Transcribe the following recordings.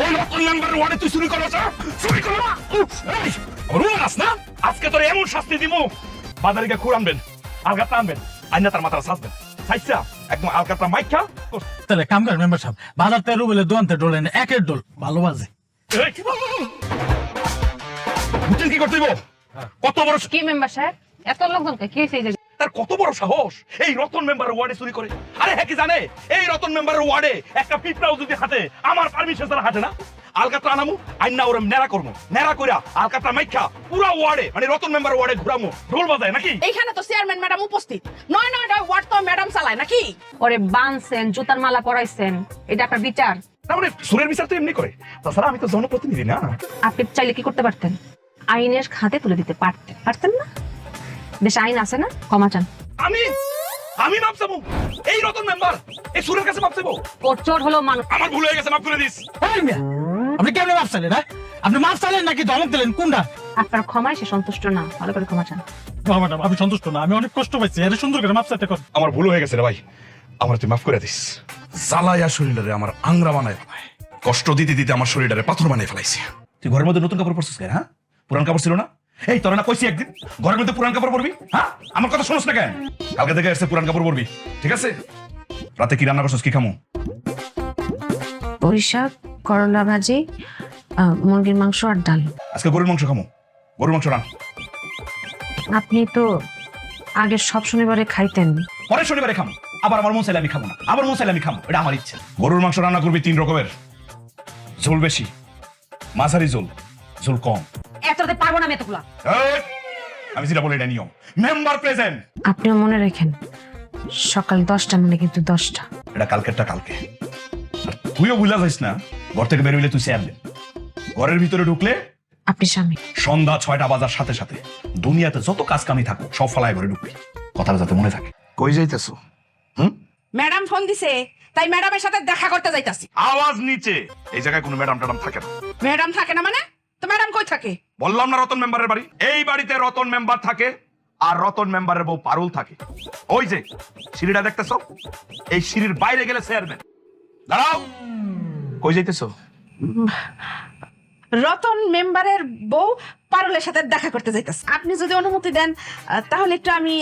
এই রতন মেম্বারের ওয়ার্ডে তুই চুরি করছ? চুরি করো না? এই রুমাস না, আজকে তোর এমন শাস্তি দিব, বাজারে গিয়ে খুঁড় আনবেন, আলগাতা আনবেন, আইনা তার মাথাটা সাজবেন, সাইসা একদম আলগাতা মাইখা। তাহলে কাম করেন মেম্বার সাহেব, বাজার তেরো বলে দোয়ান্তে ডোলেন, একের ডোল ভালো বাজে। বুঝছেন কি করতে দিব? কত বড় কি মেম্বার সাহেব, এত লোকজনকে কি হয়েছে? তার কত বড় সাহস এই রতন মেম্বারের ওয়ার্ডে চুরি করে। আরে হ্যাঁ কি জানে, এই রতন মেম্বারের ওয়ার্ডে একটা পিঁপড়াও যদি হাতে, আমার পারমিশন ছাড়া হাঁটে না। আলকাতরা আনামু, আইনা ওরে নেড়া করবো, নেড়া কইরা আলকাতরা মাইখা পুরা ওয়ার্ডে মানে রতন মেম্বারের ওয়ার্ডে ঘুরামু, ঢোল বাজায় নাকি? এইখানে তো চেয়ারম্যান ম্যাডাম উপস্থিত, নয় ওয়ার্ড তো ম্যাডাম চালায় নাকি? ওরে বানছেন, জুতার মালা পরাইছেন, এটা আপনার বিচার? না মানে সুরের বিচার তো এমনি করে, তাছাড়া আমি তো জনপ্রতিনিধি না। আপনি চাইলে কি করতে পারতেন? আইনের খাতে তুলে দিতে পারতেন, পারতেন না? দেশে আইন আছে না, ক্ষমা চান। আমি মাপ চাবো, এই রতন মেম্বার এই সুরের কাছে মাপ চাবো? ওর চোর হলো মানুষ। আমার ভুল হয়ে গেছে, মাফ করে দিস। এই মিয়া, আপনি কেমনে মাপ চাইলেন? আপনি মাপ চাইলেন নাকি ধমক দিলেন, কোনটা? আপনার ক্ষমায় সে সন্তুষ্ট না, ভালো করে ক্ষমা চান। ম্যাডাম আমি সন্তুষ্ট না, আমি অনেক কষ্ট পাইছি, এর সুন্দর করে মাপ চাইতে কর। আমার ভুল হয়ে গেছে রে ভাই, আমার তুই মাফ করে দিস। জ্বালাইয়া শরীরে আমার আংরা বানায় ফেলায়, কষ্ট দিতে দিতে আমার শরীরে পাথর বানিয়ে ফেলাইছে। তুই ঘরের মধ্যে নতুন কাপড় পরছিস কেন? হ্যাঁ, পুরান কাপড় ছিল না? এই তোরা না কইছি একদিন ঘরের মধ্যে পুরান কাপড় পরবি? হ্যাঁ, আমার কথা শুনছ না কেন? কালকে থেকে এসে পুরান কাপড় পরবি, ঠিক আছে? রাতে কি রান্না করছিস, কি খামু? বরিশাক, করলা ভাজি, মুরগির মাংস আর ডাল। আজকে গরুর মাংস খামু, গরুর মাংস রান। আপনি তো আগে সব শনিবারে খাইতেন। পরের শনিবারে খামু, আবার আমার মন চাইলে আমি খাবো না, আবার মন চাইলে আমি খাবো, এটা আমার ইচ্ছা। গরুর মাংস রান্না করবি 3 রকমের, ঝোল বেশি, মাঝারি ঝোল, ঝোল কম। এতটাতে পারবো না আমি এতগুলা। এই, আমি যেটা বলি এটা নিয়ম। Member present. আপনিও মনে রাখেন, সকাল 10টা মানে কিন্তু 10টা। এটা কালকেরটা কালকে। আর তুইও বুঝলা যাইস না, ঘর থেকে বের হইলে তুই চেয়ারম্যান, ঘরের ভিতরে ঢুকলে আপনি স্বামী। সন্ধ্যা 6টা বাজার সাথে সাথে দুনিয়াতে যত কাজ কামি থাকো সব ফালায় ঘরে ঢুকবি, কথাটা যাতে মনে থাকে। কই যাইতেছো? ম্যাডাম ফোন দিছে, তাই ম্যাডামের সাথে দেখা করতে যাইতাছি। আওয়াজ নিচে। এই জায়গায় কোনো ম্যাডাম টাডাম থাকে না। ম্যাডাম থাকে না মানে? তো ম্যাডাম কই থাকে? বললাম না রতন মেম্বারের বাড়ি। এই বাড়িতে রতন মেম্বার থাকে আর রতন মেম্বারের বউ পারুল থাকে। ওই যে সিঁড়িটা দেখতেছো, এই সিঁড়ির বাইরে গেলে চেয়ারম্যান। দাঁড়াও, কই যাইতেছো? রতন মেম্বারের বউ পারুলের সাথে দেখা করতে যাইতাছি। আপনি যদি অনুমতি দেন তাহলে একটু আমি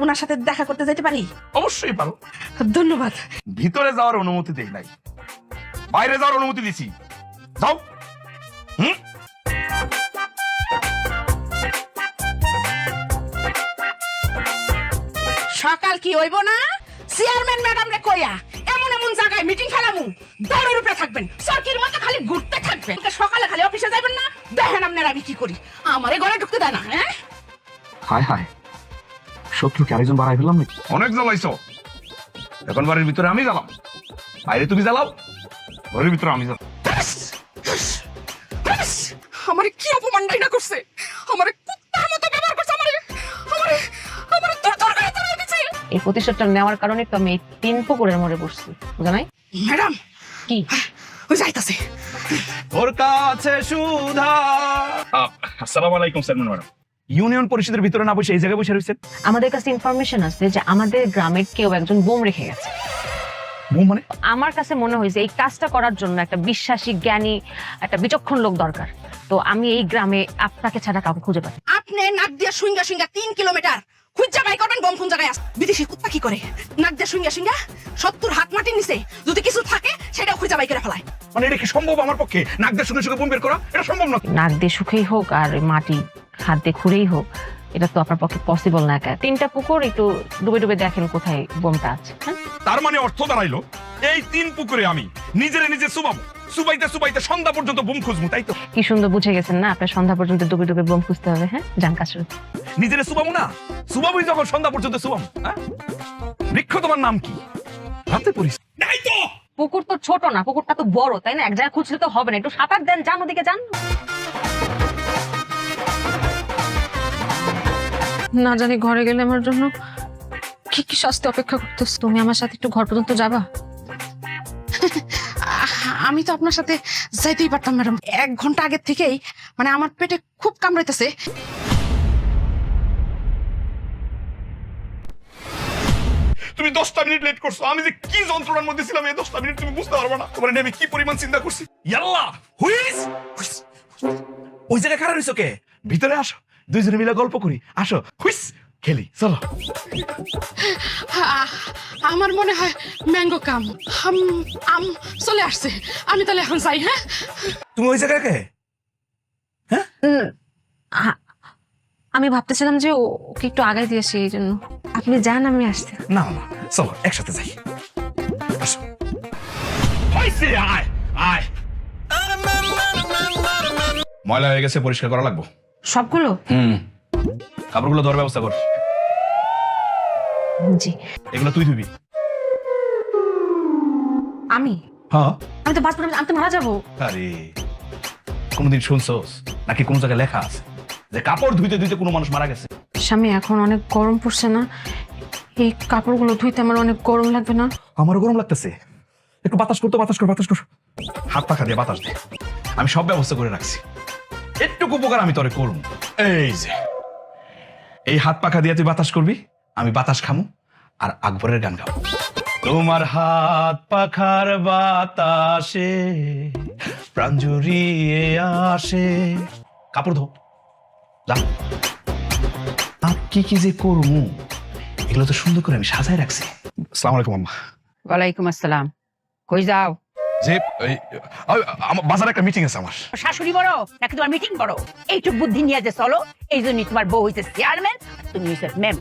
ওনার সাথে দেখা করতে যাইতে পারি? অবশ্যই পারো। ধন্যবাদ। ভিতরে যাওয়ার অনুমতি দেই নাই, বাইরে যাওয়ার অনুমতি দিছি। যাও। সকাল কি হইব না, চেয়ারম্যান ম্যাডাম রে কইয়া এমন এমন জায়গায় মিটিং ফেলামু, দৌড়ের উপরে থাকবেন, সরকির মতো খালি ঘুরতে থাকবেন। সকালে খালি অফিসে যাবেন না, দেখেন আপনারা আমি কি করি। আমারে ঘরে ঢুকতে দেয় না। হ্যাঁ, হায় হায়, শত্রুকে আরেকজন বাড়াই ফেললাম নাকি? অনেক জ্বালাইছো, এখন বাড়ির ভিতরে আমি জ্বালাম, বাইরে তুমি জ্বালাও, ঘরের ভিতরে আমি জ্বালাম। আমারে কি অপমানটাই না করছে, আমারে কুত্তার মতো ব্যবহার করছে, আমারে আমারে আমারে দরদর করে তাড়াই দিছে। এই প্রতিশোধটা নেওয়ার কারণে তো আমি 3 পুকুরের মরে পড়ছি, বুঝা নাই? ম্যাডাম কি ওই যাইতাছে। ওর কাছে সুধা। আসসালামু আলাইকুম চেয়ারম্যান ম্যাডাম। ইউনিয়ন পরিষদের ভিতরে না বসে এই জায়গায় বসে রয়েছেন? আমাদের কাছে ইনফরমেশন আছে যে আমাদের গ্রামের কেউ একজন বোম রেখে গেছে। বোম মানে? আমার কাছে মনে হয়েছে এই কাজটা করার জন্য একটা বিশ্বাসী, জ্ঞানী, একটা বিচক্ষণ লোক দরকার। তো আমি এই গ্রামে আপনাকে ছাড়া কাউকে খুঁজে পাই। আপনি নাক দিয়ে শুঙ্গা শুঙ্গা 3 কিলোমিটার খুঁজা বাই করবেন বোম কোন জায়গায় আছে। বিদেশি কুত্তা কি করে, নাক দিয়ে শুঙ্গা শুঙ্গা 70 হাত মাটির নিচে যদি কিছু থাকে সেটা খুঁজা বাই করে ফেলায়। মানে এটা কি সম্ভব আমার পক্ষে নাক দিয়ে শুনে শুনে বোম বের করা? এটা সম্ভব না। নাক দিয়ে সুখেই হোক আর মাটি হাত দিয়ে খুঁড়েই হোক, এটা তো আপনার পক্ষে পসিবল না। 3টা পুকুর একটু ডুবে ডুবে দেখেন কোথায় বোমটা আছে। তার মানে অর্থ দাঁড়াইলো এই 3 পুকুরে আমি নিজেরে নিজে সুবাবো, সুবাইতে সুবাইতে সন্ধ্যা পর্যন্ত বোম খুঁজবো, তাই তো? কি সুন্দর বুঝে গেছেন না, আপনার সন্ধ্যা পর্যন্ত ডুবে ডুবে বোম খুঁজতে হবে। হ্যাঁ, যান কাজ শুরু। নিজেরে সুবাবো না, সুবাবই যখন সন্ধ্যা পর্যন্ত সুবাবো। হ্যাঁ, বৃক্ষ তোমার নাম কি? হাতে পড়িস নাই তো। পুকুর তো ছোট না, পুকুরটা তো বড়, তাই না? এক জায়গায় খুঁজলে তো হবে না, একটু সাঁতার দেন, যান ওদিকে যান। না জানি ঘরে গেলে আমার জন্য কি কি শাস্তি অপেক্ষা করতেছ। তুমি আমার সাথে একটু ঘর পর্যন্ত যাবা? আমি তো আপনার সাথে যাইতেই পারতাম ম্যাডাম, 1 ঘন্টা আগের থেকেই মানে আমার পেটে খুব কামড়াইতেছে। তুমি 10টা মিনিট লেট করছো, আমি যে কি যন্ত্রণার মধ্যে ছিলাম এই 10টা মিনিট তুমি বুঝতে পারবে না। তোমার নিয়ে আমি কি পরিমাণ চিন্তা করছি। ইয়াল্লা হুইস হুইস। ওই জায়গায় খারাপ হইছো কে? ভিতরে আসো, দুইজনে মিলে গল্প করি। আসো হুইস খেলি, চলো। আমার মনে হয় ম্যাঙ্গো কাম আম চলে আসছে। আমি তাহলে এখন যাই। হ্যাঁ, তুমি ওই জায়গায় কে? আমি ভাবতেছিলাম যে ওকে একটু আগায় দিয়েছি, এই জন্য। আপনি যান, আমি আসতে। না না, চলো একসাথে যাই। আসো। হইছে, আয় আয়। ময়লা হয়ে গেছে, পরিষ্কার করা লাগবো। সবগুলো? কাপড়গুলো ধোয়ার ব্যবস্থা কর। জি। এগুলো তুই ধুবি। আমি হ্যাঁ। আমি তো বাঁচবো না, আমি তো মারা যাবো। আরে কোনদিন শুনছোস নাকি কোন জায়গায় লেখা আছে যে কাপড় ধুইতে ধুইতে কোনো মানুষ মারা গেছে? স্বামী, এখন অনেক গরম পড়ছে না? এই কাপড়গুলো ধুইতে আমার অনেক গরম লাগবে না? আমারও গরম লাগতেছে। একটু বাতাস করতো, বাতাস কর, বাতাস কর। হাত পাখা দিয়ে বাতাস দে। আমি সব ব্যবস্থা করে রাখছি। একটুকু উপকার আমি তোরে করবো। এই যে এই হাত পাখা দিয়ে তুই বাতাস করবি, আমি বাতাস খামু আর আকবরের গান গাবো। তোমার হাত পাখার বাতাসে প্রাণ জুড়িয়ে আসে। কাপড় ধো, যা। আর কি কি যে করবো, এগুলো তো সুন্দর করে আমি সাজায় রাখছি। আসসালামু আলাইকুম আম্মা। ওয়ালাইকুম আসসালাম। কই যাও? যে আমার বাজারে একটা মিটিং আছে আমার। শাশুড়ি বড় নাকি তোমার মিটিং বড়? এইটুক বুদ্ধি নিয়ে যে চলো, এই জন্যই তোমার বউ হইছে চেয়ারম্যান, তুমি হইছে ম্যাম।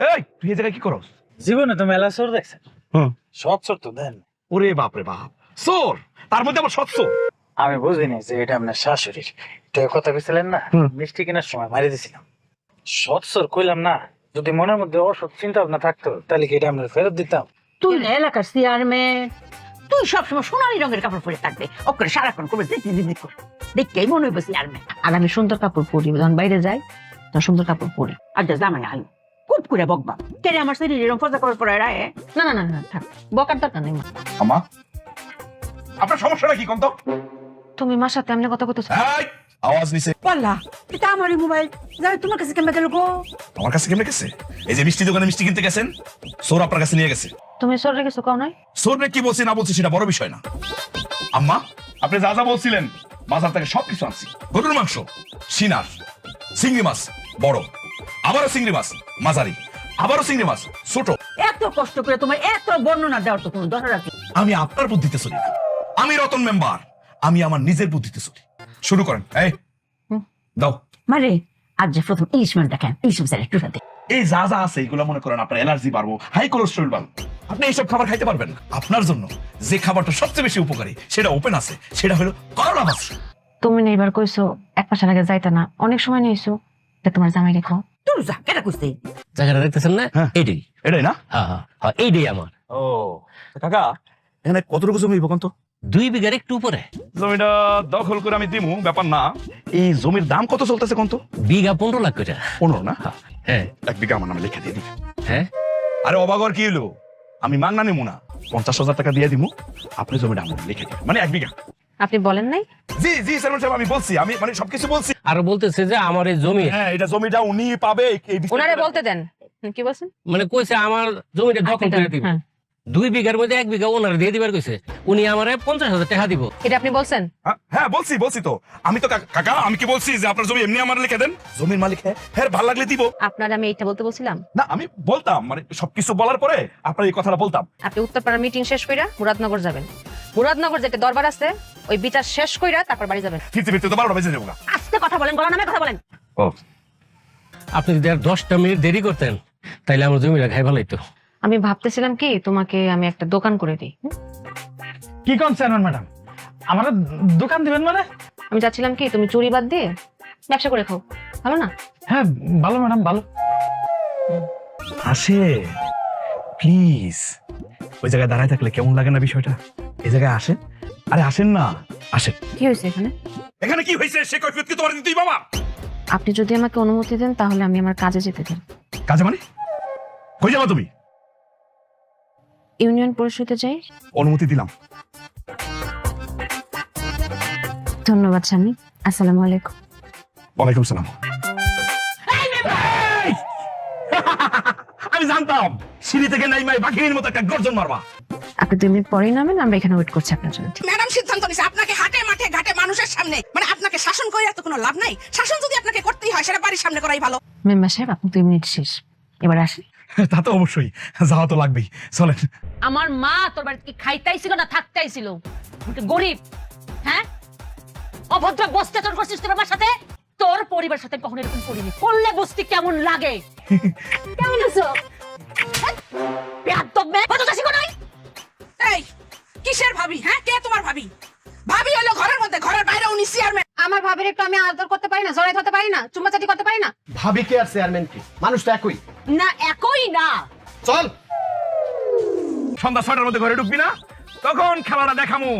এই তুই এই জায়গায় কি করস? জীবনে তো মেলা চোর দেখছেন? হ্যাঁ। সৎ চোর তো দেন। ওরে বাপ রে বাপ, চোর, তার মধ্যে আবার সৎ চোর। আমি বুঝিনি যে এটা আপনার শাশুড়ির। এটা কথা কইছিলেন না, মিষ্টি কেনার সময় মারি দিছিলাম। সৎ চোর কইলাম না, যদি মনের মধ্যে অসৎ চিন্তা ভাবনা থাকতো তাহলে কি এটা আপনার ফেরত দিতাম? তুই না এলাকার চেয়ারম্যান, তুই সবসময় সোনালী রঙের কাপড় পরে থাকবে, ওকে সারাক্ষণ করবে দেখতেই মনে হইব চেয়ারম্যান। আর আমি সুন্দর কাপড় পরি, যখন বাইরে যাই তখন সুন্দর কাপড় পরি। আর যা জামাই আলু খুব করে বকবা, কেন আমার শরীর এরকম ফজা কাপড় পরে রায়? না না না না, থাক, বকার দরকার নেই মা। আমা, আপনার সমস্যাটা কি কোন তো? তুমি মার সাথে এমনি কথা কইতেছো? এই আওয়াজ নিছে। পাল্লা এটা আমারই মোবাইল, যাই তোমার কাছে কেমন গেল গো? আমার কাছে কেমনে গেছে? এই যে মিষ্টি দোকানে মিষ্টি কিনতে গেছেন, চোর আপনার কাছে নিয়ে গেছে। তুমি সরে গেছো কও নাই? চোররে কি বলছি না বলছি সেটা বড় বিষয় না। আম্মা, আপনি যা যা বলছিলেন বাজার থেকে সবকিছু আনছি। গরুর মাংস, সিনার, চিংড়ি মাছ বড়, আবারও চিংড়ি মাছ মাঝারি, আবারও চিংড়ি মাছ ছোট। এত কষ্ট করে তোমার এত বর্ণনা দেওয়ার তো কোনো দরকার আছে? আমি আপনার বুদ্ধিতে চলি না, আমি রতন মেম্বার, আমি আমার নিজের বুদ্ধিতে চলি। শুরু করেন। এই দাও। মানে আজ যে প্রথম ইলিশ মানটা কেন, ইলিশ মাছের একটু সাথে এই যা যা আছে এগুলো মনে করেন আপনার অ্যালার্জি বাড়বো, হাই কোলেস্টেরল বাড়বো। আপনি এইসব খাবার খাইতে পারবেন না। আপনার জন্য যে খাবারটা সবচেয়ে বেশি উপকারী সেটা ওপেন আছে, সেটা হলো করলা মাছ। তুমি না এবার কইছো এক মাসের আগে যাইতা না, অনেক সময় নিয়েছো, এটা তোমার জামাই রেখো। তুই যা কেটা খুঁজতে জায়গাটা দেখতেছেন না? হ্যাঁ। এইটাই। এটাই না? হ্যাঁ হ্যাঁ হ্যাঁ, এইটাই আমার। ও কাকা, এখানে কতটুকু জমি বলুন তো? 2 বিঘার একটু উপরে। জমিটা দখল করে আমি দিমু, ব্যাপার না। এই জমির দাম কত চলতেছে কোন তো? বিঘা 15 লাখ করে। 15 না? হ্যাঁ 1 বিঘা আমার নামে লিখে দিয়ে দিবি। হ্যাঁ। আরে অবাগর কি হলো, আমি মাংনা নেবো না, 50,000 টাকা দিয়ে দিমু, আপনি জমিটা আমার নামে লিখে দিবেন, মানে 1 বিঘা। আপনি বলেন নাই? জি জি চেয়ারম্যান সাহেব, আমি বলছি, আমি মানে সবকিছু বলছি। আর বলতেছে যে আমার এই জমি, হ্যাঁ, এটা জমিটা উনি পাবে। এই ওনারে বলতে দেন। কি বলছেন? মানে কইছে আমার জমিটা দখল করে দিবে। হ্যাঁ। 2 বিঘার মধ্যে 1 বিঘা ওনার দিয়ে দিবার কইছে। উনি আমারে 50,000 টাকা দিব। এটা আপনি বলছেন? হ্যাঁ বলছি তো। আমি তো কাকা, আমি কি বলছি যে আপনার জমি এমনি আমার লিখে দেন? জমির মালিক হ্যাঁ ভালো লাগলে দিব। আপনার আমি এইটা বলতে বলছিলাম না, আমি বলতাম মানে সবকিছু বলার পরে আপনার এই কথাটা বলতাম। আপনি উত্তরপাড়া মিটিং শেষ কইরা মুরাদনগর যাবেন। মুরাদনগর যেটা দরবার আছে, ওই বিচার শেষ কইরা তারপর বাড়ি যাবেন। ফিরতে তো 12টা বেজে যাবো। আস্তে কথা বলেন, গলা নামে কথা বলেন। ও, আপনি যদি আর 10টা মিনিট দেরি করতেন তাইলে আমার জমিটা খাই ভালো হইতো। আমি ভাবতেছিলাম কি তোমাকে আমি একটা দোকান করে দিই। কি কোন চেয়ারম্যান ম্যাডাম, আমার দোকান দিবেন মানে? আমি চাচ্ছিলাম কি তুমি চুরি বাদ দিয়ে ব্যবসা করে খাও, ভালো না? হ্যাঁ ভালো ম্যাডাম, ভালো। আসে প্লিজ। ওই জায়গায় দাঁড়ায় থাকলে কেমন লাগে না বিষয়টা? এই জায়গায় আসেন। আরে আসেন না, আসেন। কি হয়েছে এখানে? এখানে কি হয়েছে সে কৈফিয়ত কি তোমার দিতেই বাবা? আপনি যদি আমাকে অনুমতি দেন তাহলে আমি আমার কাজে যেতে দেন। কাজে মানে কই যাবা তুমি? ইউনিয়ন পরিষদে যাই। অনুমতি দিলাম। ধন্যবাদ স্বামী। আসসালামু আলাইকুম। ওয়ালাইকুম সালাম। আমি জানতাম সিঁড়ি থেকে নাইমাই বাঘিনীর মতো একটা গর্জন মারবা। আপনি আপনি 2 মিনিট পরেই নামেন, আমরা এখানে ওয়েট করছি আপনার জন্য। ম্যাডাম সিদ্ধান্ত নিছে আপনাকে হাটে মাঠে ঘাটে মানুষের সামনে মানে আপনাকে শাসন করে এত কোনো লাভ নাই। শাসন যদি আপনাকে করতেই হয় সেটা বাড়ির সামনে করাই ভালো। মেম্বার সাহেব, আপনি 2 মিনিট শেষ, এবার আসেন। তা তো অবশ্যই, যাওয়া তো লাগবেই, চলেন। আমার মা তোর বাড়িতে কি খাইতেই ছিল না থাকতেই ছিল? গরিব, হ্যাঁ? অভদ্র বসতে তোর করছিস তোর আমার সাথে? তোর পরিবার সাথে কখনো এরকম করিনি, করলে বুঝতে কেমন লাগে? কেমন আছো? বেয়াদব মেয়ে, কত চাষি কোনাই? এই কিসের ভাবি? হ্যাঁ, কে তোমার ভাবি? ভাবি হলো ঘরের মধ্যে, ঘরের বাইরে উনি চেয়ারম্যান। আমার ভাবির একটু আমি আদর করতে পারি না, জড়াই ধরতে পারি না, চুম্মাচাটি করতে পারি না? ভাবি কে আর চেয়ারম্যান কি? মানুষ তো একই। না একই না। চল। সন্ধ্যা 6টার মধ্যে ঘরে ঢুকবি না, তখন খেলাটা দেখামু।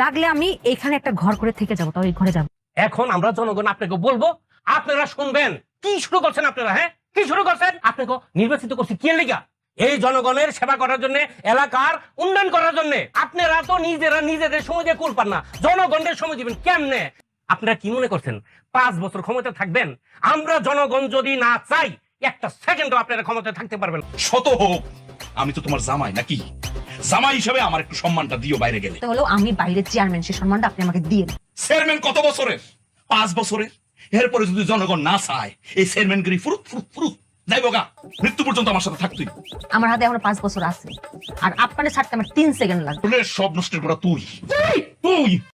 লাগলে আমি এখানে একটা ঘর করে থেকে যাবো, তাও এই ঘরে যাবো। এখন আমরা জনগণ আপনাকে বলবো, আপনারা শুনবেন। কি শুরু করছেন আপনারা? হ্যাঁ, কি শুরু করছেন? আপনাকে নির্বাচিত করছি কি লিগা? এই জনগণের সেবা করার জন্য, এলাকার উন্নয়ন করার জন্য। আপনারা তো নিজেরা নিজেদের সময় দিয়ে কুল পান না, জনগণের সময় দিবেন কেমনে? আপনারা কি মনে করছেন 5 বছর ক্ষমতা থাকবেন? আমরা জনগণ যদি না চাই, একটা সেকেন্ডও আপনারা ক্ষমতায় থাকতে পারবেন। শত হোক, আমি তো তোমার জামাই নাকি? জামাই হিসেবে আমার একটু সম্মানটা দিও বাইরে গেলে। তো হলো আমি বাইরে চেয়ারম্যান, সে সম্মানটা আপনি আমাকে দিয়ে দিন। চেয়ারম্যান কত বছরের? 5 বছরের। এরপরে যদি জনগণ না চায়, এই চেয়ারম্যানগিরি ফুরুত ফুরুত ফুরুত যাইব গা, মৃত্যু পর্যন্ত আমার সাথে থাকতুই। আমার হাতে এখনো 5 বছর আছে, আর আপনার ছাড়তে আমার 3 সেকেন্ড লাগবে। সব নষ্টের করা তুই তুই